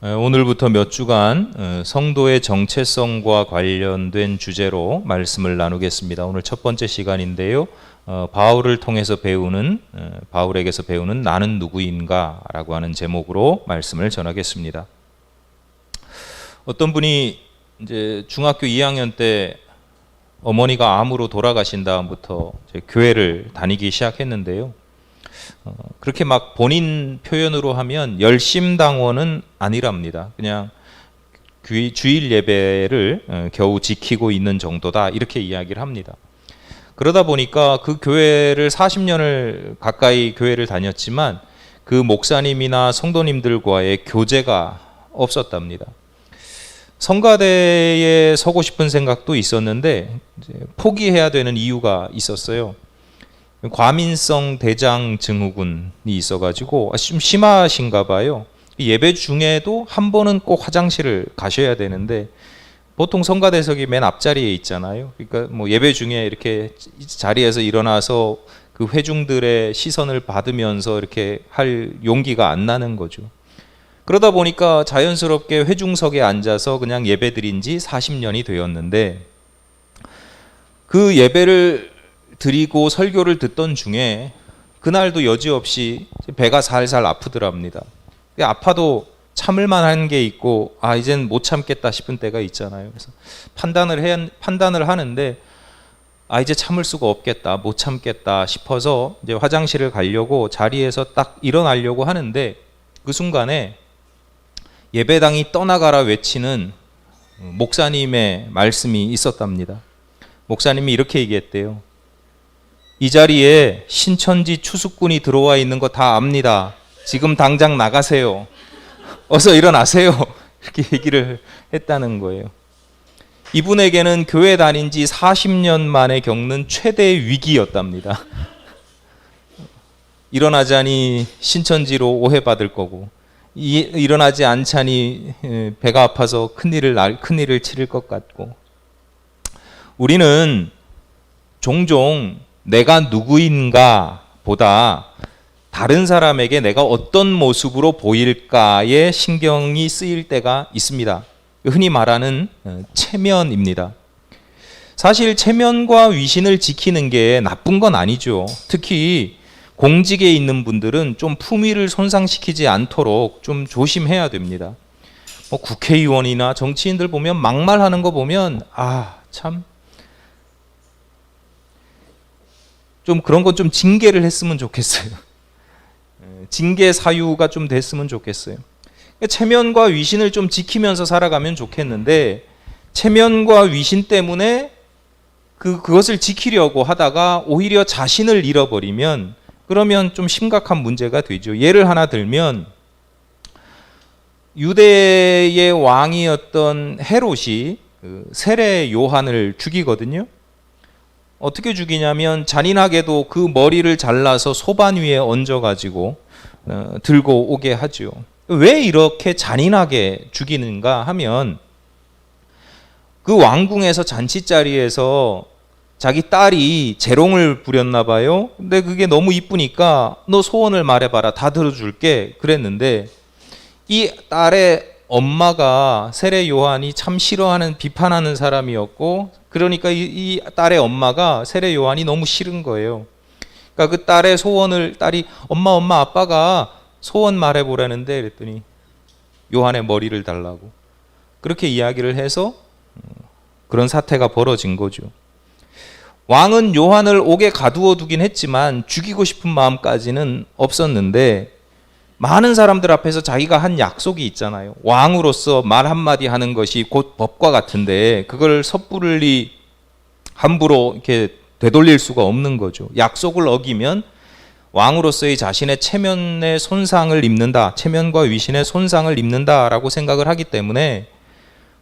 오늘부터 몇 주간 성도의 정체성과 관련된 주제로 말씀을 나누겠습니다. 오늘 첫 번째 시간인데요. 바울을 통해서 바울에게서 배우는 나는 누구인가 라고 하는 제목으로 말씀을 전하겠습니다. 어떤 분이 이제 중학교 2학년 때 어머니가 암으로 돌아가신 다음부터 교회를 다니기 시작했는데요. 그렇게 막 본인 표현으로 하면 열심당원은 아니랍니다. 그냥 주일 예배를 겨우 지키고 있는 정도다, 이렇게 이야기를 합니다. 그러다 보니까 그 교회를 40년을 가까이 교회를 다녔지만 그 목사님이나 성도님들과의 교제가 없었답니다. 성가대에 서고 싶은 생각도 있었는데 이제 포기해야 되는 이유가 있었어요. 과민성 대장 증후군이 있어가지고 좀 심하신가 봐요. 예배 중에도 한 번은 꼭 화장실을 가셔야 되는데 보통 성가대석이 맨 앞자리에 있잖아요. 그러니까 뭐 예배 중에 이렇게 자리에서 일어나서 그 회중들의 시선을 받으면서 이렇게 할 용기가 안 나는 거죠. 그러다 보니까 자연스럽게 회중석에 앉아서 그냥 예배드린 지 40년이 되었는데, 그 예배를 드리고 설교를 듣던 중에 그날도 여지없이 배가 살살 아프더랍니다. 아파도 참을 만한 게 있고 이젠 못 참겠다 싶은 때가 있잖아요. 그래서 판단을 하는데 이제 참을 수가 없겠다, 못 참겠다 싶어서 이제 화장실을 가려고 자리에서 딱 일어나려고 하는데, 그 순간에 예배당이 떠나가라 외치는 목사님의 말씀이 있었답니다. 목사님이 이렇게 얘기했대요. 이 자리에 신천지 추수꾼이 들어와 있는 거 다 압니다. 지금 당장 나가세요. 어서 일어나세요. 이렇게 얘기를 했다는 거예요. 이분에게는 교회 다닌 지 40년 만에 겪는 최대의 위기였답니다. 일어나자니 신천지로 오해받을 거고, 일어나지 않자니 배가 아파서 큰일을 치를 것 같고, 우리는 종종 내가 누구인가 보다 다른 사람에게 내가 어떤 모습으로 보일까에 신경이 쓰일 때가 있습니다. 흔히 말하는 체면입니다. 사실 체면과 위신을 지키는 게 나쁜 건 아니죠. 특히 공직에 있는 분들은 좀 품위를 손상시키지 않도록 좀 조심해야 됩니다. 국회의원이나 정치인들 보면 막말하는 거 보면 참 좀 그런 건 좀 징계를 했으면 좋겠어요. 징계 사유가 좀 됐으면 좋겠어요. 체면과 위신을 좀 지키면서 살아가면 좋겠는데, 체면과 위신 때문에 그것을 지키려고 하다가 오히려 자신을 잃어버리면 그러면 좀 심각한 문제가 되죠. 예를 하나 들면, 유대의 왕이었던 헤롯이 세례 요한을 죽이거든요. 어떻게 죽이냐면 잔인하게도 그 머리를 잘라서 소반 위에 얹어가지고 들고 오게 하죠. 왜 이렇게 잔인하게 죽이는가 하면, 그 왕궁에서 잔치자리에서 자기 딸이 재롱을 부렸나 봐요. 근데 그게 너무 이쁘니까 너 소원을 말해봐라, 다 들어줄게 그랬는데, 이 딸의 엄마가 세례 요한이 참 싫어하는, 비판하는 사람이었고, 그러니까 이 딸의 엄마가 세례 요한이 너무 싫은 거예요. 그러니까 그 딸의 소원을 딸이 엄마 아빠가 소원 말해보라는데, 그랬더니 요한의 머리를 달라고 그렇게 이야기를 해서 그런 사태가 벌어진 거죠. 왕은 요한을 옥에 가두어 두긴 했지만 죽이고 싶은 마음까지는 없었는데, 많은 사람들 앞에서 자기가 한 약속이 있잖아요. 왕으로서 말 한마디 하는 것이 곧 법과 같은데 그걸 섣불리 함부로 이렇게 되돌릴 수가 없는 거죠. 약속을 어기면 왕으로서의 자신의 체면의 손상을 입는다, 체면과 위신의 손상을 입는다라고 생각을 하기 때문에,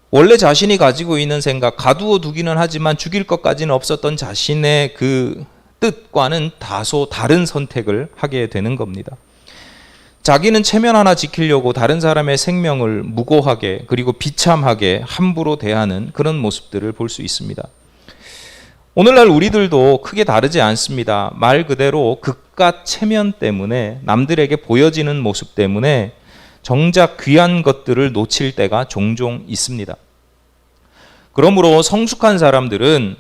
원래 자신이 가지고 있는 생각, 가두어 두기는 하지만 죽일 것까지는 없었던 자신의 그 뜻과는 다소 다른 선택을 하게 되는 겁니다. 자기는 체면 하나 지키려고 다른 사람의 생명을 무고하게, 그리고 비참하게 함부로 대하는 그런 모습들을 볼 수 있습니다. 오늘날 우리들도 크게 다르지 않습니다. 말 그대로 극과 체면 때문에, 남들에게 보여지는 모습 때문에 정작 귀한 것들을 놓칠 때가 종종 있습니다. 그러므로 성숙한 사람들은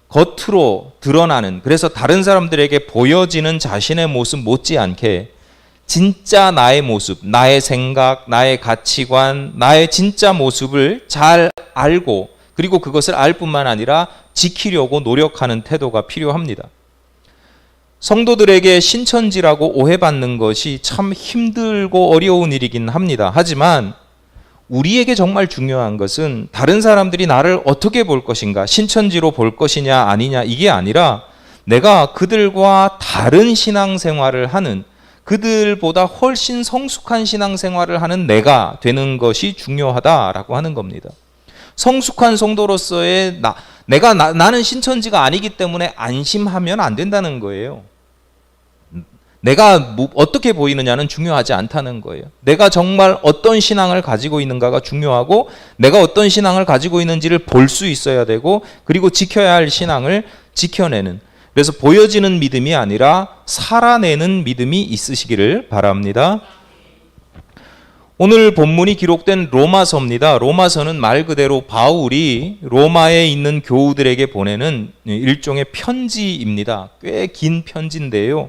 겉으로 드러나는, 그래서 다른 사람들에게 보여지는 자신의 모습 못지않게 진짜 나의 모습, 나의 생각, 나의 가치관, 나의 진짜 모습을 잘 알고, 그리고 그것을 알 뿐만 아니라 지키려고 노력하는 태도가 필요합니다. 성도들에게 신천지라고 오해받는 것이 참 힘들고 어려운 일이긴 합니다. 하지만 우리에게 정말 중요한 것은 다른 사람들이 나를 어떻게 볼 것인가, 신천지로 볼 것이냐 아니냐, 이게 아니라 내가 그들과 다른 신앙생활을 하는, 그들보다 훨씬 성숙한 신앙생활을 하는 내가 되는 것이 중요하다라고 하는 겁니다. 성숙한 성도로서의 나는 신천지가 아니기 때문에 안심하면 안 된다는 거예요. 내가 어떻게 보이느냐는 중요하지 않다는 거예요. 내가 정말 어떤 신앙을 가지고 있는가가 중요하고, 내가 어떤 신앙을 가지고 있는지를 볼 수 있어야 되고, 그리고 지켜야 할 신앙을 지켜내는, 그래서 보여지는 믿음이 아니라 살아내는 믿음이 있으시기를 바랍니다. 오늘 본문이 기록된 로마서입니다. 로마서는 말 그대로 바울이 로마에 있는 교우들에게 보내는 일종의 편지입니다. 꽤 긴 편지인데요.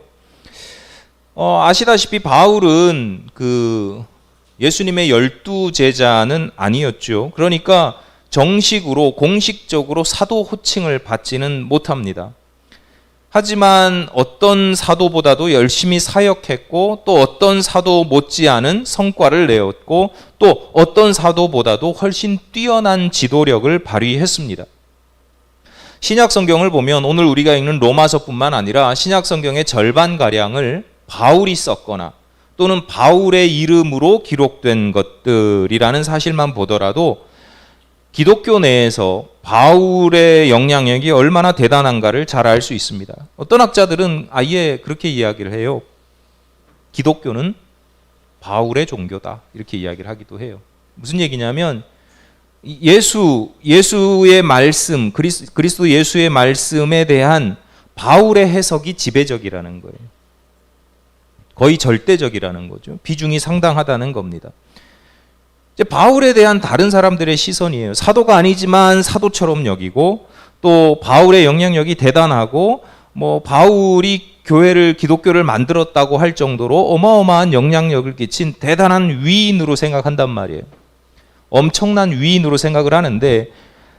아시다시피 바울은 예수님의 12제자는 아니었죠. 그러니까 정식으로 공식적으로 사도 호칭을 받지는 못합니다. 하지만 어떤 사도보다도 열심히 사역했고, 또 어떤 사도 못지않은 성과를 내었고, 또 어떤 사도보다도 훨씬 뛰어난 지도력을 발휘했습니다. 신약 성경을 보면 오늘 우리가 읽는 로마서뿐만 아니라 신약 성경의 절반가량을 바울이 썼거나 또는 바울의 이름으로 기록된 것들이라는 사실만 보더라도 기독교 내에서 바울의 영향력이 얼마나 대단한가를 잘 알 수 있습니다. 어떤 학자들은 아예 그렇게 이야기를 해요. 기독교는 바울의 종교다, 이렇게 이야기를 하기도 해요. 무슨 얘기냐면 예수의 말씀, 그리스도 예수의 말씀에 대한 바울의 해석이 지배적이라는 거예요. 거의 절대적이라는 거죠. 비중이 상당하다는 겁니다. 이제 바울에 대한 다른 사람들의 시선이에요. 사도가 아니지만 사도처럼 여기고, 또 바울의 영향력이 대단하고, 바울이 기독교를 만들었다고 할 정도로 어마어마한 영향력을 끼친 대단한 위인으로 생각한단 말이에요. 엄청난 위인으로 생각을 하는데,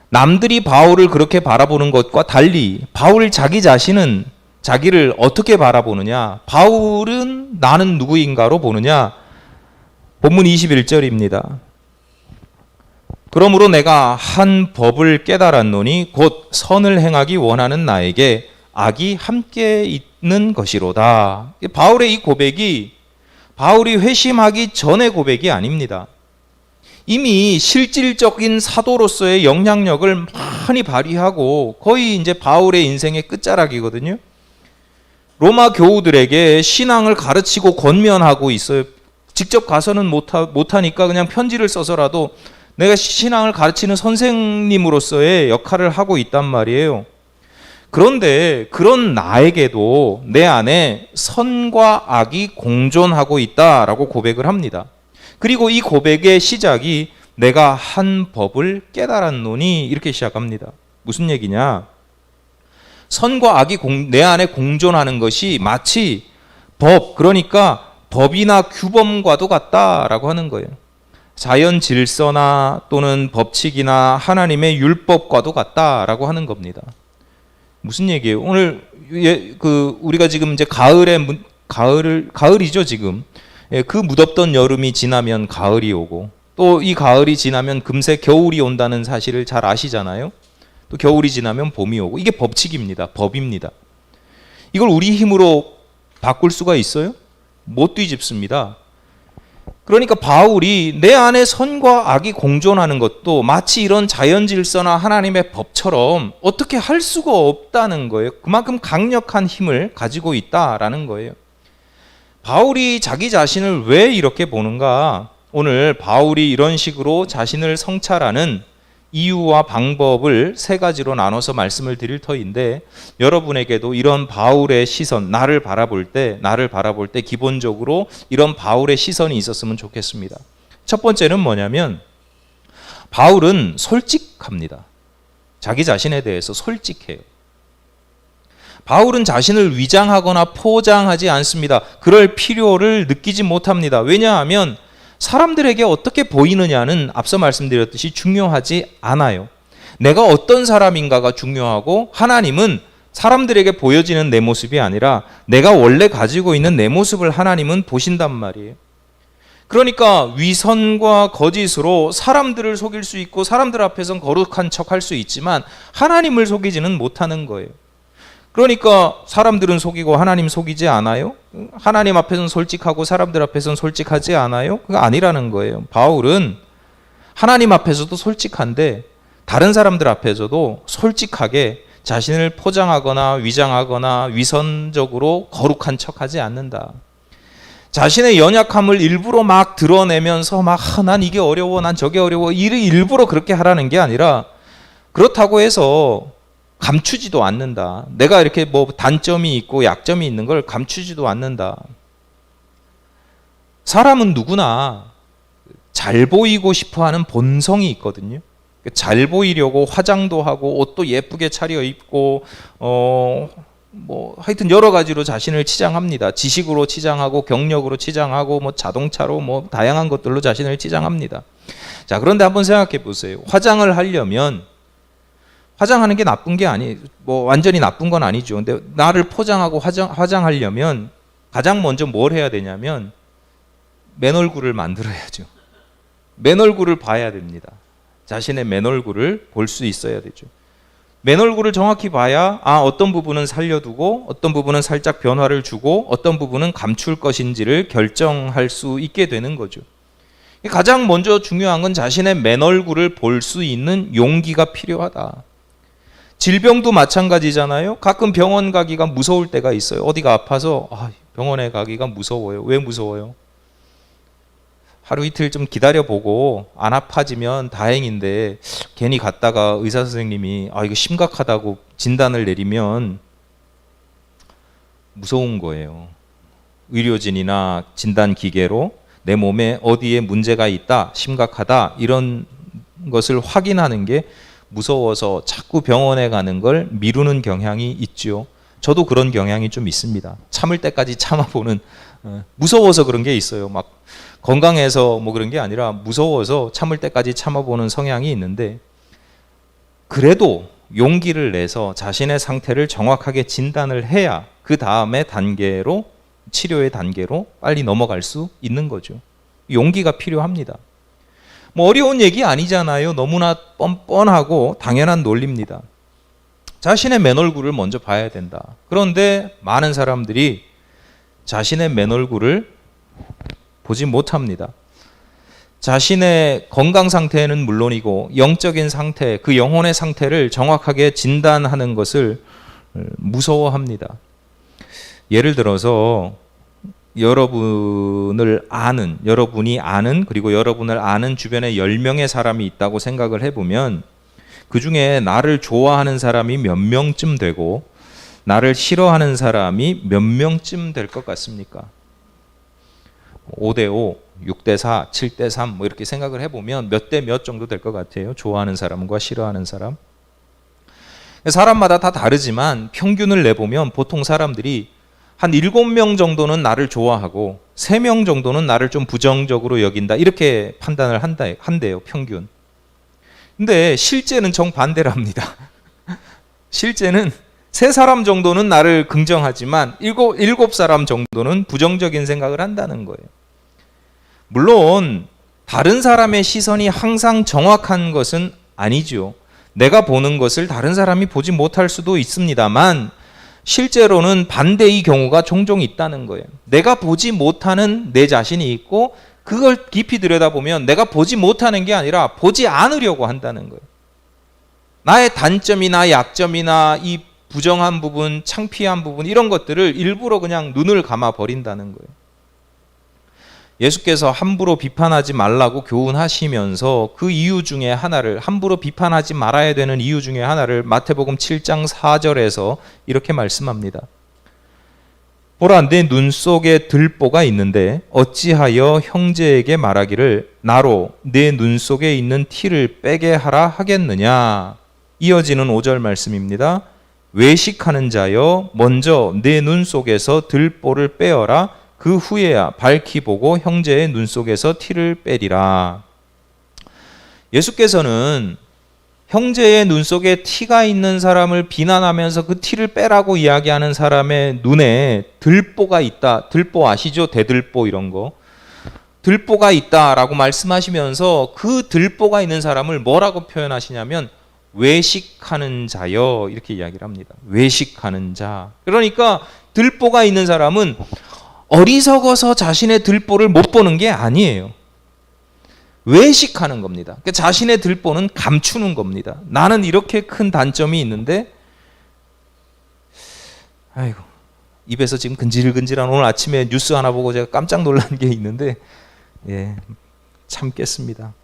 남들이 바울을 그렇게 바라보는 것과 달리 바울 자기 자신은 자기를 어떻게 바라보느냐, 바울은 나는 누구인가로 보느냐. 본문 21절입니다. 그러므로 내가 한 법을 깨달았노니 곧 선을 행하기 원하는 나에게 악이 함께 있는 것이로다. 바울의 이 고백이 바울이 회심하기 전의 고백이 아닙니다. 이미 실질적인 사도로서의 영향력을 많이 발휘하고 거의 이제 바울의 인생의 끝자락이거든요. 로마 교우들에게 신앙을 가르치고 권면하고 있어요. 직접 가서는 못하니까 그냥 편지를 써서라도 내가 신앙을 가르치는 선생님으로서의 역할을 하고 있단 말이에요. 그런데 그런 나에게도 내 안에 선과 악이 공존하고 있다라고 고백을 합니다. 그리고 이 고백의 시작이 내가 한 법을 깨달았노니 이렇게 시작합니다. 무슨 얘기냐? 선과 악이 내 안에 공존하는 것이 마치 그러니까 법이나 규범과도 같다라고 하는 거예요. 자연 질서나 또는 법칙이나 하나님의 율법과도 같다라고 하는 겁니다. 무슨 얘기예요? 오늘 우리가 지금 이제 가을이죠 지금. 그 무덥던 여름이 지나면 가을이 오고, 또 이 가을이 지나면 금세 겨울이 온다는 사실을 잘 아시잖아요. 또 겨울이 지나면 봄이 오고, 이게 법칙입니다. 법입니다. 이걸 우리 힘으로 바꿀 수가 있어요? 못 뒤집습니다. 그러니까 바울이 내 안에 선과 악이 공존하는 것도 마치 이런 자연 질서나 하나님의 법처럼 어떻게 할 수가 없다는 거예요. 그만큼 강력한 힘을 가지고 있다라는 거예요. 바울이 자기 자신을 왜 이렇게 보는가? 오늘 바울이 이런 식으로 자신을 성찰하는 이유와 방법을 세 가지로 나눠서 말씀을 드릴 터인데, 여러분에게도 이런 바울의 시선, 나를 바라볼 때 기본적으로 이런 바울의 시선이 있었으면 좋겠습니다. 첫 번째는 뭐냐면, 바울은 솔직합니다. 자기 자신에 대해서 솔직해요. 바울은 자신을 위장하거나 포장하지 않습니다. 그럴 필요를 느끼지 못합니다. 왜냐하면 사람들에게 어떻게 보이느냐는 앞서 말씀드렸듯이 중요하지 않아요. 내가 어떤 사람인가가 중요하고, 하나님은 사람들에게 보여지는 내 모습이 아니라 내가 원래 가지고 있는 내 모습을 하나님은 보신단 말이에요. 그러니까 위선과 거짓으로 사람들을 속일 수 있고, 사람들 앞에선 거룩한 척할 수 있지만 하나님을 속이지는 못하는 거예요. 그러니까 사람들은 속이고 하나님 속이지 않아요? 하나님 앞에서는 솔직하고 사람들 앞에서는 솔직하지 않아요? 그거 아니라는 거예요. 바울은 하나님 앞에서도 솔직한데 다른 사람들 앞에서도 솔직하게 자신을 포장하거나 위장하거나 위선적으로 거룩한 척하지 않는다. 자신의 연약함을 일부러 막 드러내면서 난 이게 어려워, 난 저게 어려워, 일부러 그렇게 하라는 게 아니라, 그렇다고 해서 감추지도 않는다. 내가 이렇게 단점이 있고 약점이 있는 걸 감추지도 않는다. 사람은 누구나 잘 보이고 싶어 하는 본성이 있거든요. 잘 보이려고 화장도 하고 옷도 예쁘게 차려입고 하여튼 여러 가지로 자신을 치장합니다. 지식으로 치장하고 경력으로 치장하고 자동차로 다양한 것들로 자신을 치장합니다. 자, 그런데 한번 생각해 보세요. 화장을 하려면, 화장하는 게 나쁜 게 완전히 나쁜 건 아니죠. 근데 나를 포장하고 화장하려면 가장 먼저 뭘 해야 되냐면 맨 얼굴을 만들어야죠. 맨 얼굴을 봐야 됩니다. 자신의 맨 얼굴을 볼 수 있어야 되죠. 맨 얼굴을 정확히 봐야 어떤 부분은 살려두고 어떤 부분은 살짝 변화를 주고 어떤 부분은 감출 것인지를 결정할 수 있게 되는 거죠. 가장 먼저 중요한 건 자신의 맨 얼굴을 볼 수 있는 용기가 필요하다. 질병도 마찬가지잖아요. 가끔 병원 가기가 무서울 때가 있어요. 어디가 아파서 병원에 가기가 무서워요. 왜 무서워요? 하루 이틀 좀 기다려보고 안 아파지면 다행인데, 괜히 갔다가 의사 선생님이 이거 심각하다고 진단을 내리면 무서운 거예요. 의료진이나 진단기계로 내 몸에 어디에 문제가 있다, 심각하다, 이런 것을 확인하는 게 무서워서 자꾸 병원에 가는 걸 미루는 경향이 있죠. 저도 그런 경향이 좀 있습니다. 참을 때까지 참아보는, 무서워서 그런 게 있어요. 막 건강해서 그런 게 아니라 무서워서 참을 때까지 참아보는 성향이 있는데, 그래도 용기를 내서 자신의 상태를 정확하게 진단을 해야 그 다음의 단계로, 치료의 단계로 빨리 넘어갈 수 있는 거죠. 용기가 필요합니다. 어려운 얘기 아니잖아요. 너무나 뻔뻔하고 당연한 논리입니다. 자신의 맨 얼굴을 먼저 봐야 된다. 그런데 많은 사람들이 자신의 맨 얼굴을 보지 못합니다. 자신의 건강 상태는 물론이고 영적인 상태, 그 영혼의 상태를 정확하게 진단하는 것을 무서워합니다. 예를 들어서 여러분이 아는 그리고 여러분을 아는 주변에 10명의 사람이 있다고 생각을 해보면, 그 중에 나를 좋아하는 사람이 몇 명쯤 되고 나를 싫어하는 사람이 몇 명쯤 될 것 같습니까? 5대5, 6대4, 7대3 이렇게 생각을 해보면 몇 대 몇 정도 될 것 같아요. 좋아하는 사람과 싫어하는 사람. 사람마다 다 다르지만 평균을 내보면 보통 사람들이 한 7명 정도는 나를 좋아하고 3명 정도는 나를 좀 부정적으로 여긴다, 이렇게 판단을 한대요, 평균. 근데 실제는 정반대랍니다. 실제는 3사람 정도는 나를 긍정하지만 7사람 정도는 부정적인 생각을 한다는 거예요. 물론 다른 사람의 시선이 항상 정확한 것은 아니죠. 내가 보는 것을 다른 사람이 보지 못할 수도 있습니다만, 실제로는 반대의 경우가 종종 있다는 거예요. 내가 보지 못하는 내 자신이 있고, 그걸 깊이 들여다보면 내가 보지 못하는 게 아니라 보지 않으려고 한다는 거예요. 나의 단점이나 약점이나 이 부정한 부분, 창피한 부분, 이런 것들을 일부러 그냥 눈을 감아 버린다는 거예요. 예수께서 함부로 비판하지 말라고 교훈하시면서 그 이유 중에 하나를, 함부로 비판하지 말아야 되는 이유 중에 하나를 마태복음 7장 4절에서 이렇게 말씀합니다. 보라, 내 눈 속에 들보가 있는데 어찌하여 형제에게 말하기를 나로 내 눈 속에 있는 티를 빼게 하라 하겠느냐. 이어지는 5절 말씀입니다. 외식하는 자여, 먼저 내 눈 속에서 들보를 빼어라. 그 후에야 밝히 보고 형제의 눈 속에서 티를 빼리라. 예수께서는 형제의 눈 속에 티가 있는 사람을 비난하면서 그 티를 빼라고 이야기하는 사람의 눈에 들보가 있다. 들보 아시죠? 대들보 이런 거. 들보가 있다라고 말씀하시면서 그 들보가 있는 사람을 뭐라고 표현하시냐면 외식하는 자여, 이렇게 이야기를 합니다. 외식하는 자. 그러니까 들보가 있는 사람은 어리석어서 자신의 들보를 못 보는 게 아니에요. 외식하는 겁니다. 그러니까 자신의 들보는 감추는 겁니다. 나는 이렇게 큰 단점이 있는데, 아이고, 입에서 지금 근질근질한, 오늘 아침에 뉴스 하나 보고 제가 깜짝 놀란 게 있는데, 참겠습니다.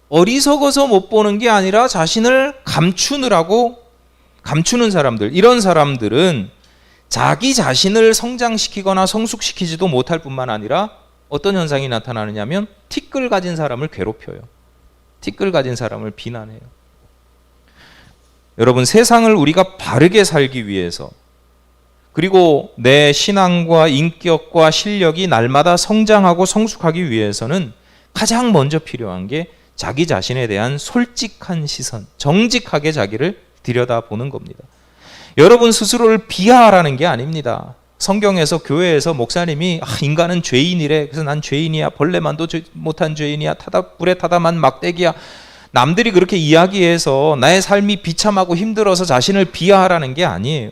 어리석어서 못 보는 게 아니라 자신을 감추는 사람들, 이런 사람들은 자기 자신을 성장시키거나 성숙시키지도 못할 뿐만 아니라 어떤 현상이 나타나느냐면 티끌 가진 사람을 괴롭혀요. 티끌 가진 사람을 비난해요. 여러분, 세상을 우리가 바르게 살기 위해서, 그리고 내 신앙과 인격과 실력이 날마다 성장하고 성숙하기 위해서는 가장 먼저 필요한 게 자기 자신에 대한 솔직한 시선, 정직하게 자기를 들여다보는 겁니다. 여러분 스스로를 비하하라는 게 아닙니다. 성경에서, 교회에서 목사님이 인간은 죄인이래, 그래서 난 죄인이야, 벌레만도 못한 죄인이야, 불에 타다만 막대기야, 남들이 그렇게 이야기해서 나의 삶이 비참하고 힘들어서 자신을 비하하라는 게 아니에요.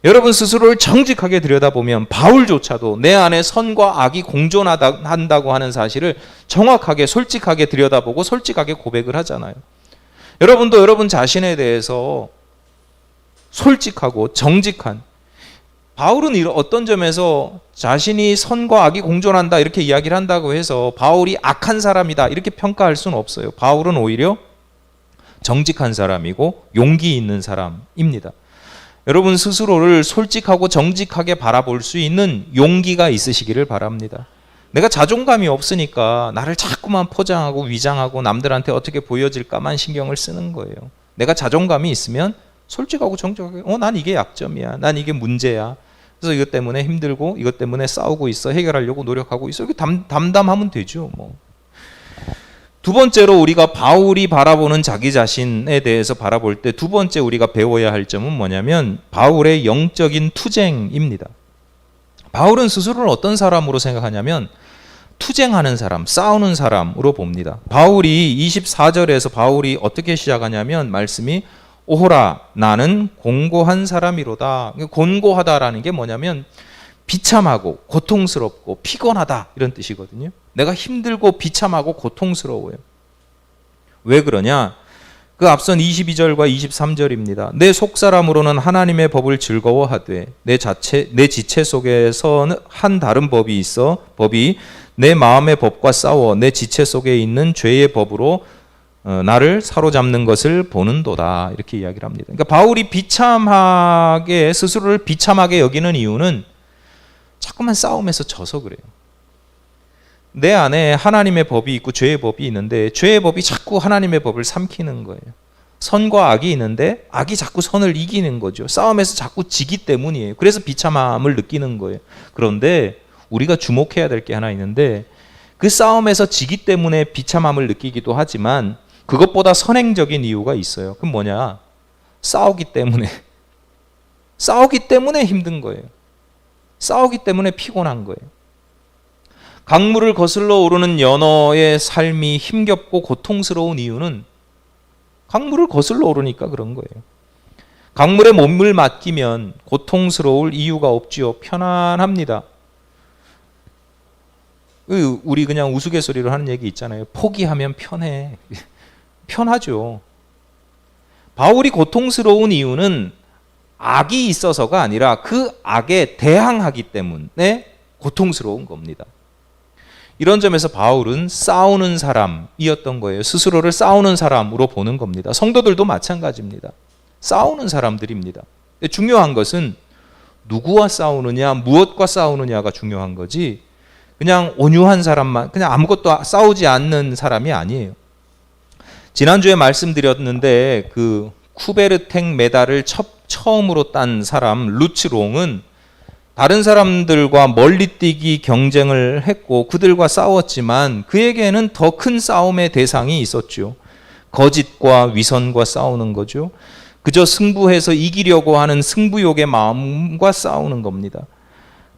여러분 스스로를 정직하게 들여다보면 바울조차도 내 안에 선과 악이 공존한다고 하는 사실을 정확하게 솔직하게 들여다보고 솔직하게 고백을 하잖아요. 여러분도 여러분 자신에 대해서 솔직하고 정직한, 바울은 어떤 점에서 자신이 선과 악이 공존한다 이렇게 이야기를 한다고 해서 바울이 악한 사람이다 이렇게 평가할 수는 없어요. 바울은 오히려 정직한 사람이고 용기 있는 사람입니다. 여러분 스스로를 솔직하고 정직하게 바라볼 수 있는 용기가 있으시기를 바랍니다. 내가 자존감이 없으니까 나를 자꾸만 포장하고 위장하고 남들한테 어떻게 보여질까만 신경을 쓰는 거예요. 내가 자존감이 있으면 솔직하고 정직하게 난 이게 약점이야, 난 이게 문제야, 그래서 이것 때문에 힘들고 이것 때문에 싸우고 있어, 해결하려고 노력하고 있어, 이렇게 담담하면 되죠. 두 번째로 우리가 바울이 바라보는 자기 자신에 대해서 바라볼 때 두 번째 우리가 배워야 할 점은 뭐냐면 바울의 영적인 투쟁입니다. 바울은 스스로를 어떤 사람으로 생각하냐면 투쟁하는 사람, 싸우는 사람으로 봅니다. 바울이 24절에서 바울이 어떻게 시작하냐면 말씀이 오호라 나는 곤고한 사람이로다. 곤고하다라는 게 뭐냐면 비참하고 고통스럽고 피곤하다 이런 뜻이거든요. 내가 힘들고 비참하고 고통스러워요. 왜 그러냐? 그 앞선 22절과 23절입니다. 내 속사람으로는 하나님의 법을 즐거워하되 내 지체 속에서는 한 다른 법이 있어 법이 내 마음의 법과 싸워 내 지체 속에 있는 죄의 법으로 나를 사로잡는 것을 보는도다 이렇게 이야기를 합니다. 그러니까 바울이 스스로를 비참하게 여기는 이유는 자꾸만 싸움에서 져서 그래요. 내 안에 하나님의 법이 있고 죄의 법이 있는데 죄의 법이 자꾸 하나님의 법을 삼키는 거예요. 선과 악이 있는데 악이 자꾸 선을 이기는 거죠. 싸움에서 자꾸 지기 때문이에요. 그래서 비참함을 느끼는 거예요. 그런데 우리가 주목해야 될 게 하나 있는데 그 싸움에서 지기 때문에 비참함을 느끼기도 하지만 그것보다 선행적인 이유가 있어요. 그럼 뭐냐? 싸우기 때문에 힘든 거예요. 싸우기 때문에 피곤한 거예요. 강물을 거슬러 오르는 연어의 삶이 힘겹고 고통스러운 이유는 강물을 거슬러 오르니까 그런 거예요. 강물에 몸을 맡기면 고통스러울 이유가 없지요. 편안합니다. 우리 그냥 우스갯소리로 하는 얘기 있잖아요. 포기하면 편해. 편하죠. 바울이 고통스러운 이유는 악이 있어서가 아니라 그 악에 대항하기 때문에 고통스러운 겁니다. 이런 점에서 바울은 싸우는 사람이었던 거예요. 스스로를 싸우는 사람으로 보는 겁니다. 성도들도 마찬가지입니다. 싸우는 사람들입니다. 중요한 것은 누구와 싸우느냐, 무엇과 싸우느냐가 중요한 거지, 그냥 온유한 사람만, 그냥 아무것도 싸우지 않는 사람이 아니에요. 지난주에 말씀드렸는데 그 쿠베르탱 메달을 처음으로 딴 사람 루츠롱은 다른 사람들과 멀리뛰기 경쟁을 했고 그들과 싸웠지만 그에게는 더 큰 싸움의 대상이 있었죠. 거짓과 위선과 싸우는 거죠. 그저 승부해서 이기려고 하는 승부욕의 마음과 싸우는 겁니다.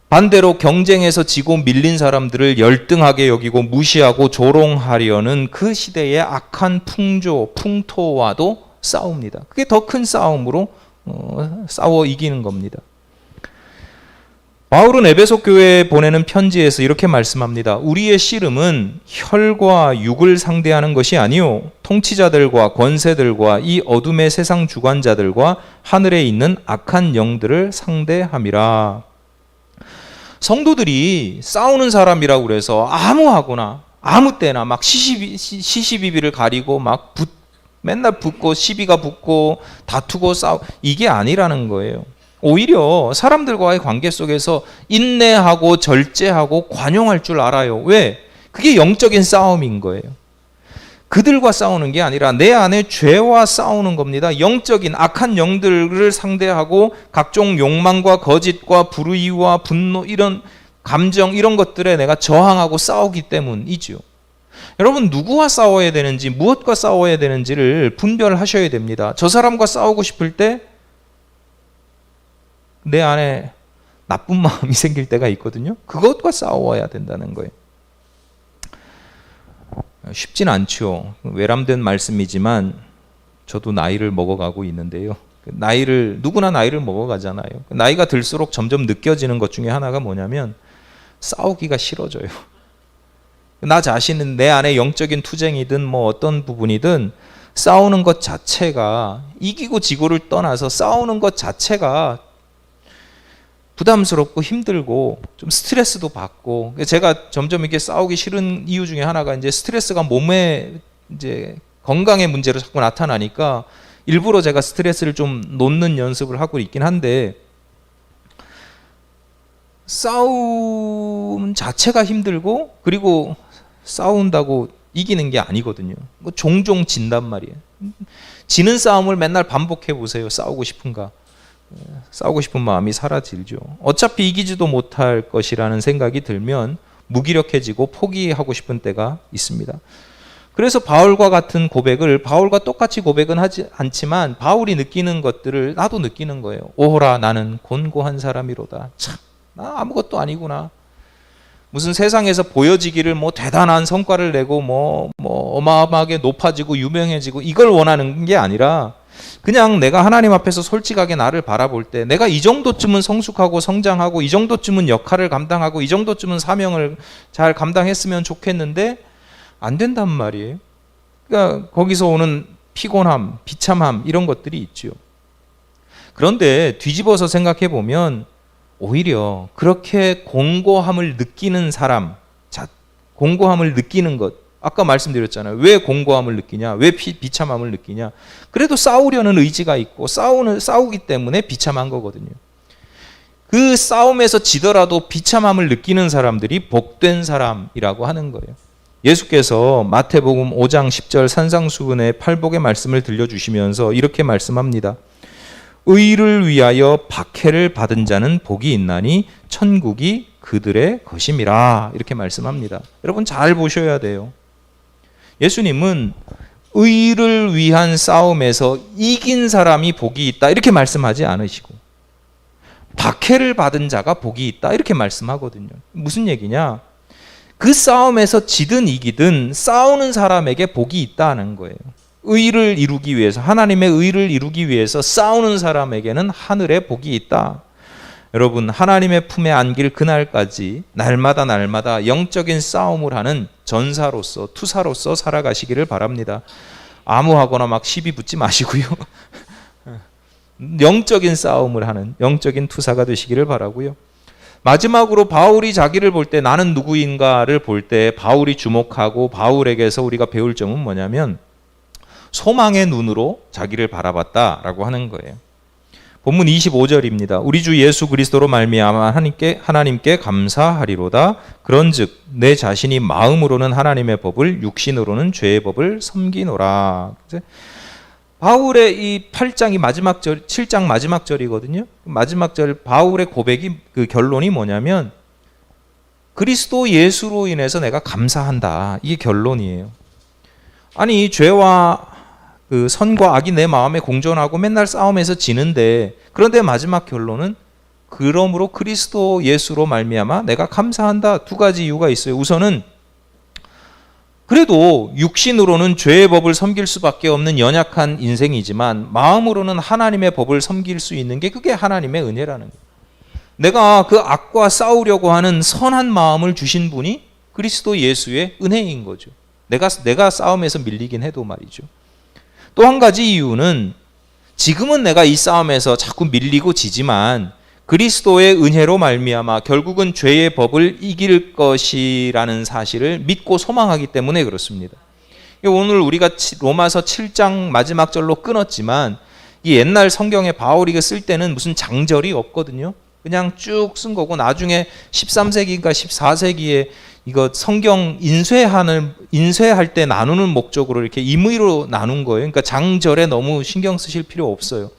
반대로 경쟁에서 지고 밀린 사람들을 열등하게 여기고 무시하고 조롱하려는 그 시대의 악한 풍조, 풍토와도 싸웁니다. 그게 더 큰 싸움으로 싸워 이기는 겁니다. 바울은 에베소 교회에 보내는 편지에서 이렇게 말씀합니다. 우리의 씨름은 혈과 육을 상대하는 것이 아니요 통치자들과 권세들과 이 어둠의 세상 주관자들과 하늘에 있는 악한 영들을 상대함이라. 성도들이 싸우는 사람이라고 그래서 아무하거나 아무 때나 막 시시비비를 가리고 막 맨날 붙고 시비가 붙고 다투고 이게 아니라는 거예요. 오히려 사람들과의 관계 속에서 인내하고 절제하고 관용할 줄 알아요. 왜? 그게 영적인 싸움인 거예요. 그들과 싸우는 게 아니라 내 안에 죄와 싸우는 겁니다. 영적인 악한 영들을 상대하고 각종 욕망과 거짓과 불의와 분노, 이런 감정, 이런 것들에 내가 저항하고 싸우기 때문이지요. 여러분, 누구와 싸워야 되는지, 무엇과 싸워야 되는지를 분별하셔야 됩니다. 저 사람과 싸우고 싶을 때 내 안에 나쁜 마음이 생길 때가 있거든요. 그것과 싸워야 된다는 거예요. 쉽진 않죠. 외람된 말씀이지만 저도 나이를 먹어가고 있는데요. 누구나 나이를 먹어가잖아요. 나이가 들수록 점점 느껴지는 것 중에 하나가 뭐냐면 싸우기가 싫어져요. 나 자신은 내 안에 영적인 투쟁이든 뭐 어떤 부분이든 싸우는 것 자체가, 이기고 지고를 떠나서 싸우는 것 자체가 부담스럽고 힘들고 좀 스트레스도 받고, 제가 점점 이렇게 싸우기 싫은 이유 중에 하나가 이제 스트레스가 몸에 이제 건강의 문제로 자꾸 나타나니까 일부러 제가 스트레스를 좀 놓는 연습을 하고 있긴 한데, 싸움 자체가 힘들고 그리고 싸운다고 이기는 게 아니거든요. 종종 진단 말이에요. 지는 싸움을 맨날 반복해 보세요. 싸우고 싶은가? 싸우고 싶은 마음이 사라지죠. 어차피 이기지도 못할 것이라는 생각이 들면 무기력해지고 포기하고 싶은 때가 있습니다. 그래서 바울과 같은 고백을, 바울과 똑같이 고백은 하지 않지만 바울이 느끼는 것들을 나도 느끼는 거예요. 오호라 나는 곤고한 사람이로다. 참, 나 아무것도 아니구나. 무슨 세상에서 보여지기를 뭐 대단한 성과를 내고 뭐 어마어마하게 높아지고 유명해지고 이걸 원하는 게 아니라 그냥 내가 하나님 앞에서 솔직하게 나를 바라볼 때 내가 이 정도쯤은 성숙하고 성장하고 이 정도쯤은 역할을 감당하고 이 정도쯤은 사명을 잘 감당했으면 좋겠는데 안 된단 말이에요. 그러니까 거기서 오는 피곤함, 비참함 이런 것들이 있죠. 그런데 뒤집어서 생각해 보면 오히려 그렇게 공고함을 느끼는 사람, 공고함을 느끼는 것, 아까 말씀드렸잖아요. 왜 공고함을 느끼냐? 왜 비참함을 느끼냐? 그래도 싸우려는 의지가 있고 싸우기 때문에 비참한 거거든요. 그 싸움에서 지더라도 비참함을 느끼는 사람들이 복된 사람이라고 하는 거예요. 예수께서 마태복음 5장 10절 산상수훈의 팔복의 말씀을 들려주시면서 이렇게 말씀합니다. 의를 위하여 박해를 받은 자는 복이 있나니 천국이 그들의 것임이라, 이렇게 말씀합니다. 여러분 잘 보셔야 돼요. 예수님은 의를 위한 싸움에서 이긴 사람이 복이 있다 이렇게 말씀하지 않으시고 박해를 받은 자가 복이 있다 이렇게 말씀하거든요. 무슨 얘기냐? 그 싸움에서 지든 이기든 싸우는 사람에게 복이 있다는 거예요. 의를 이루기 위해서, 하나님의 의를 이루기 위해서 싸우는 사람에게는 하늘의 복이 있다. 여러분, 하나님의 품에 안길 그날까지 날마다 영적인 싸움을 하는 전사로서, 투사로서 살아가시기를 바랍니다. 아무하거나 막 시비 붙지 마시고요. 영적인 싸움을 하는 영적인 투사가 되시기를 바라고요. 마지막으로 바울이 자기를 볼 때 나는 누구인가를 볼 때 바울이 주목하고 바울에게서 우리가 배울 점은 뭐냐면 소망의 눈으로 자기를 바라봤다라고 하는 거예요. 본문 25절입니다. 우리 주 예수 그리스도로 말미암아 하나님께 감사하리로다. 그런즉 내 자신이 마음으로는 하나님의 법을 육신으로는 죄의 법을 섬기노라. 바울의 이 8장이 마지막 절, 7장 마지막 절이거든요. 마지막 절 바울의 고백이 그 결론이 뭐냐면 그리스도 예수로 인해서 내가 감사한다. 이게 결론이에요. 아니 죄와 그 선과 악이 내 마음에 공존하고 맨날 싸움에서 지는데 그런데 마지막 결론은 그러므로 그리스도 예수로 말미암아 내가 감사한다. 두 가지 이유가 있어요. 우선은 그래도 육신으로는 죄의 법을 섬길 수밖에 없는 연약한 인생이지만 마음으로는 하나님의 법을 섬길 수 있는 게 그게 하나님의 은혜라는 거예요. 내가 그 악과 싸우려고 하는 선한 마음을 주신 분이 그리스도 예수의 은혜인 거죠. 내가 싸움에서 밀리긴 해도 말이죠. 또 한 가지 이유는 지금은 내가 이 싸움에서 자꾸 밀리고 지지만 그리스도의 은혜로 말미암아 결국은 죄의 법을 이길 것이라는 사실을 믿고 소망하기 때문에 그렇습니다. 오늘 우리가 로마서 7장 마지막 절로 끊었지만 이 옛날 성경에 바울이 쓸 때는 무슨 장절이 없거든요. 그냥 쭉 쓴 거고 나중에 13세기인가 14세기에 이거 성경 인쇄할 때 나누는 목적으로 이렇게 임의로 나눈 거예요. 그러니까 장절에 너무 신경 쓰실 필요 없어요.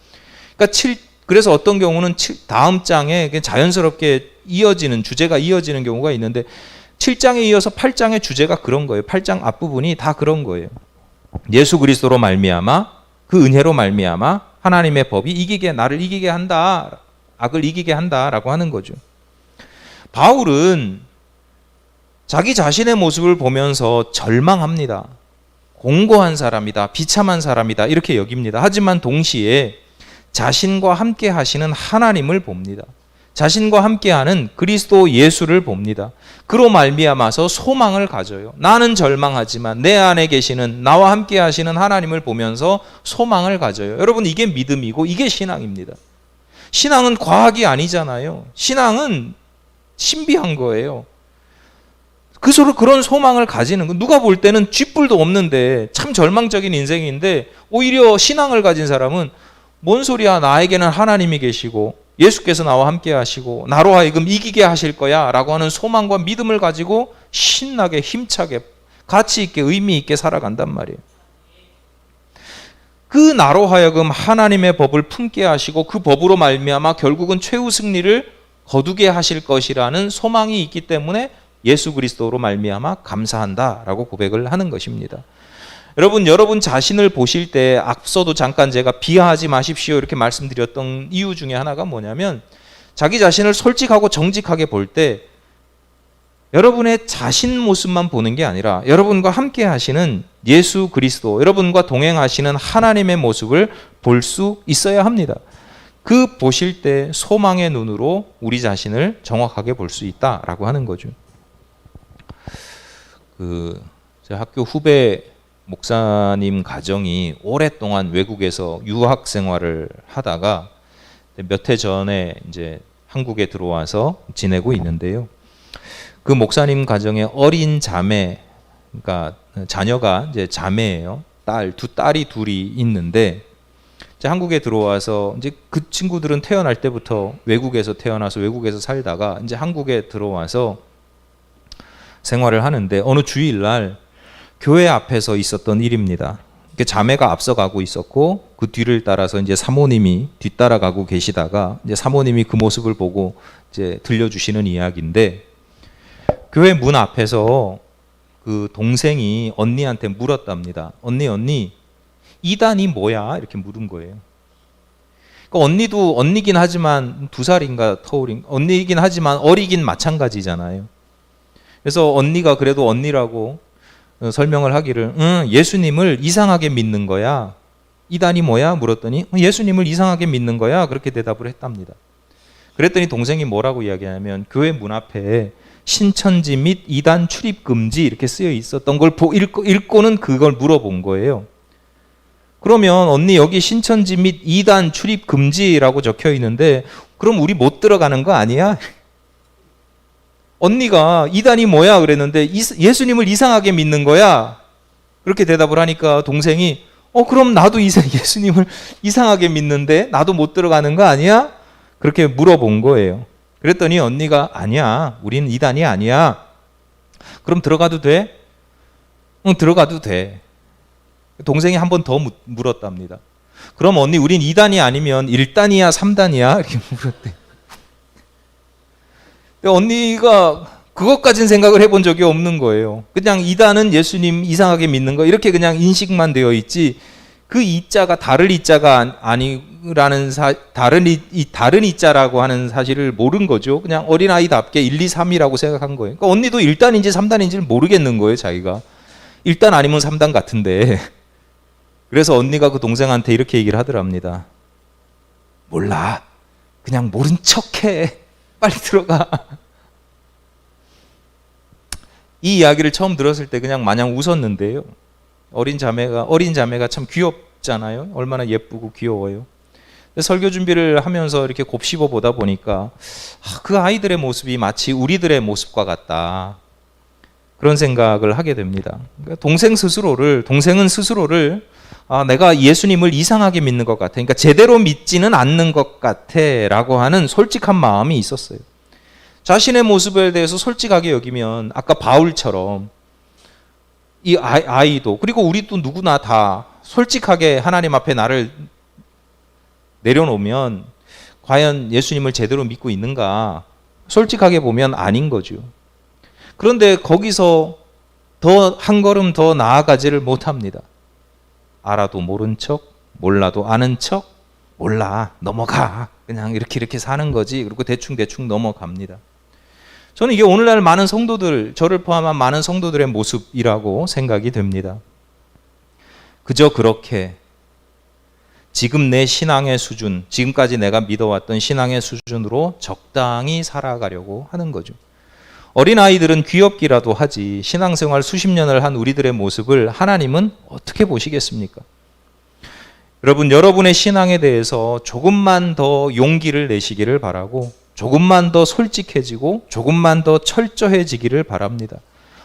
그러니까 그래서 어떤 경우는 다음 장에 자연스럽게 주제가 이어지는 경우가 있는데 7장에 이어서 8장의 주제가 그런 거예요. 8장 앞부분이 다 그런 거예요. 예수 그리스도로 말미암아 그 은혜로 말미암아 하나님의 법이 나를 이기게 한다. 악을 이기게 한다라고 하는 거죠. 바울은 자기 자신의 모습을 보면서 절망합니다. 공고한 사람이다. 비참한 사람이다. 이렇게 여깁니다. 하지만 동시에 자신과 함께 하시는 하나님을 봅니다. 자신과 함께하는 그리스도 예수를 봅니다. 그로 말미암아서 소망을 가져요. 나는 절망하지만 내 안에 계시는 나와 함께 하시는 하나님을 보면서 소망을 가져요. 여러분 이게 믿음이고 이게 신앙입니다. 신앙은 과학이 아니잖아요. 신앙은 신비한 거예요. 그런 소망을 가지는 거. 누가 볼 때는 쥐뿔도 없는데 참 절망적인 인생인데 오히려 신앙을 가진 사람은 뭔 소리야, 나에게는 하나님이 계시고 예수께서 나와 함께 하시고 나로 하여금 이기게 하실 거야 라고 하는 소망과 믿음을 가지고 신나게 힘차게 가치 있게 의미 있게 살아간단 말이에요. 그 나로 하여금 하나님의 법을 품게 하시고 그 법으로 말미암아 결국은 최후 승리를 거두게 하실 것이라는 소망이 있기 때문에 예수 그리스도로 말미암아 감사한다라고 고백을 하는 것입니다. 여러분 자신을 보실 때 앞서도 잠깐 제가 비하하지 마십시오 이렇게 말씀드렸던 이유 중에 하나가 뭐냐면 자기 자신을 솔직하고 정직하게 볼 때 여러분의 자신 모습만 보는 게 아니라 여러분과 함께 하시는 예수 그리스도, 여러분과 동행하시는 하나님의 모습을 볼 수 있어야 합니다. 그 보실 때 소망의 눈으로 우리 자신을 정확하게 볼 수 있다라고 하는 거죠. 제 학교 후배 목사님 가정이 오랫동안 외국에서 유학 생활을 하다가 몇 해 전에 이제 한국에 들어와서 지내고 있는데요. 그 목사님 가정에 어린 자매, 그러니까 자녀가 이제 자매예요. 두 딸이 둘이 있는데 이제 한국에 들어와서 이제 그 친구들은 태어날 때부터 외국에서 태어나서 외국에서 살다가 이제 한국에 들어와서 생활을 하는데 어느 주일날 교회 앞에서 있었던 일입니다. 자매가 앞서가고 있었고 그 뒤를 따라서 이제 사모님이 뒤따라가고 계시다가 이제 사모님이 그 모습을 보고 이제 들려주시는 이야기인데 교회 문 앞에서 그 동생이 언니한테 물었답니다. 언니 이단이 뭐야? 이렇게 물은 거예요. 그러니까 언니도 언니긴 하지만 2살인가 터울인 언니이긴 하지만 어리긴 마찬가지잖아요. 그래서 언니가 그래도 언니라고 설명을 하기를 예수님을 이상하게 믿는 거야. 이단이 뭐야? 물었더니 예수님을 이상하게 믿는 거야. 그렇게 대답을 했답니다. 그랬더니 동생이 뭐라고 이야기하냐면 교회 문 앞에 신천지 및 이단 출입 금지 이렇게 쓰여 있었던 걸 읽고는 그걸 물어본 거예요. 그러면 언니 여기 신천지 및 이단 출입 금지라고 적혀 있는데 그럼 우리 못 들어가는 거 아니야? 언니가 이단이 뭐야 그랬는데 예수님을 이상하게 믿는 거야. 그렇게 대답을 하니까 동생이 그럼 나도 예수님을 이상하게 믿는데 나도 못 들어가는 거 아니야? 그렇게 물어본 거예요. 그랬더니 언니가 아니야. 우린 이단이 아니야. 그럼 들어가도 돼? 응, 들어가도 돼. 동생이 한 번 더 물었답니다. 그럼 언니 우린 2단이 아니면 1단이야 3단이야? 이렇게 물었대. 언니가 그것까진 생각을 해본 적이 없는 거예요. 그냥 2단은 예수님 이상하게 믿는 거 이렇게 그냥 인식만 되어 있지 그 이자가 다른 이자가 아니라는 다른 이자라고 하는 사실을 모른 거죠. 그냥 어린아이답게 1, 2, 3이라고 생각한 거예요. 그러니까 언니도 1단인지 3단인지를 모르겠는 거예요. 자기가 1단 아니면 3단 같은데. 그래서 언니가 그 동생한테 이렇게 얘기를 하더랍니다. 몰라. 그냥 모른 척해. 빨리 들어가. 이 이야기를 처음 들었을 때 그냥 마냥 웃었는데요. 어린 자매가 참 귀엽잖아요. 얼마나 예쁘고 귀여워요. 설교 준비를 하면서 이렇게 곱씹어 보다 보니까 그 아이들의 모습이 마치 우리들의 모습과 같다. 그런 생각을 하게 됩니다. 그러니까 동생은 스스로를 내가 예수님을 이상하게 믿는 것 같아. 그러니까 제대로 믿지는 않는 것 같아. 라고 하는 솔직한 마음이 있었어요. 자신의 모습에 대해서 솔직하게 여기면 아까 바울처럼 이 아이도 그리고 우리도 누구나 다 솔직하게 하나님 앞에 나를 내려놓으면 과연 예수님을 제대로 믿고 있는가? 솔직하게 보면 아닌 거죠. 그런데 거기서 한 걸음 더 나아가지를 못합니다. 알아도 모른 척, 몰라도 아는 척, 몰라, 넘어가. 그냥 이렇게 사는 거지. 그리고 대충 넘어갑니다. 저는 이게 오늘날 많은 성도들, 저를 포함한 많은 성도들의 모습이라고 생각이 됩니다. 그저 그렇게 지금 내 신앙의 수준, 지금까지 내가 믿어왔던 신앙의 수준으로 적당히 살아가려고 하는 거죠. 어린아이들은 귀엽기라도 하지 신앙생활 수십 년을 한 우리들의 모습을 하나님은 어떻게 보시겠습니까? 여러분의 신앙에 대해서 조금만 더 용기를 내시기를 바라고 조금만 더 솔직해지고 조금만 더 철저해지기를 바랍니다.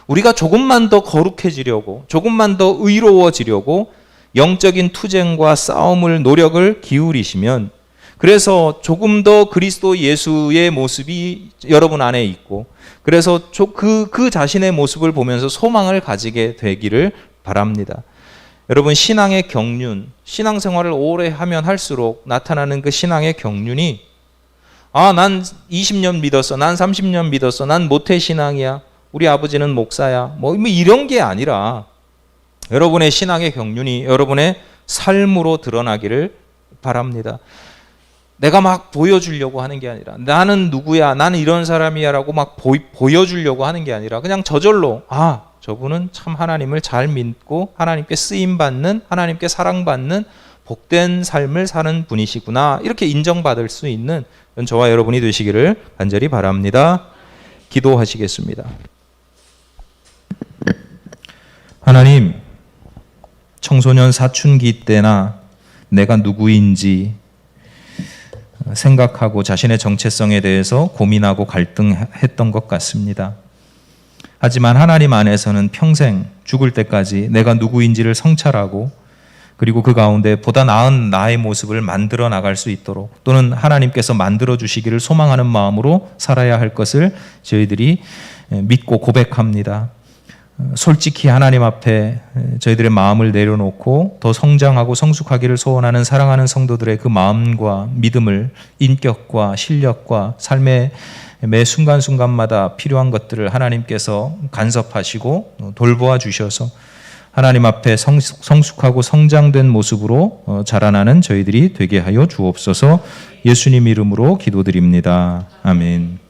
우리가 조금만 더 거룩해지려고 조금만 더 의로워지려고 영적인 투쟁과 싸움을 노력을 기울이시면 그래서 조금 더 그리스도 예수의 모습이 여러분 안에 있고 그래서 그 자신의 모습을 보면서 소망을 가지게 되기를 바랍니다. 여러분 신앙의 경륜, 신앙생활을 오래 하면 할수록 나타나는 그 신앙의 경륜이 난 20년 믿었어, 난 30년 믿었어, 난 모태신앙이야, 우리 아버지는 목사야 뭐 이런 게 아니라 여러분의 신앙의 경륜이 여러분의 삶으로 드러나기를 바랍니다. 내가 막 보여주려고 하는 게 아니라 나는 누구야, 나는 이런 사람이야 라고 막 보여주려고 하는 게 아니라 그냥 저절로 저분은 참 하나님을 잘 믿고 하나님께 쓰임받는, 하나님께 사랑받는 복된 삶을 사는 분이시구나 이렇게 인정받을 수 있는 저와 여러분이 되시기를 간절히 바랍니다. 기도하시겠습니다. 하나님, 청소년 사춘기 때나 내가 누구인지 생각하고 자신의 정체성에 대해서 고민하고 갈등했던 것 같습니다. 하지만 하나님 안에서는 평생 죽을 때까지 내가 누구인지를 성찰하고 그리고 그 가운데 보다 나은 나의 모습을 만들어 나갈 수 있도록 또는 하나님께서 만들어 주시기를 소망하는 마음으로 살아야 할 것을 저희들이 믿고 고백합니다. 솔직히 하나님 앞에 저희들의 마음을 내려놓고 더 성장하고 성숙하기를 소원하는 사랑하는 성도들의 그 마음과 믿음을 인격과 실력과 삶의 매 순간순간마다 필요한 것들을 하나님께서 간섭하시고 돌보아 주셔서 하나님 앞에 성숙하고 성장된 모습으로 자라나는 저희들이 되게 하여 주옵소서. 예수님 이름으로 기도드립니다. 아멘.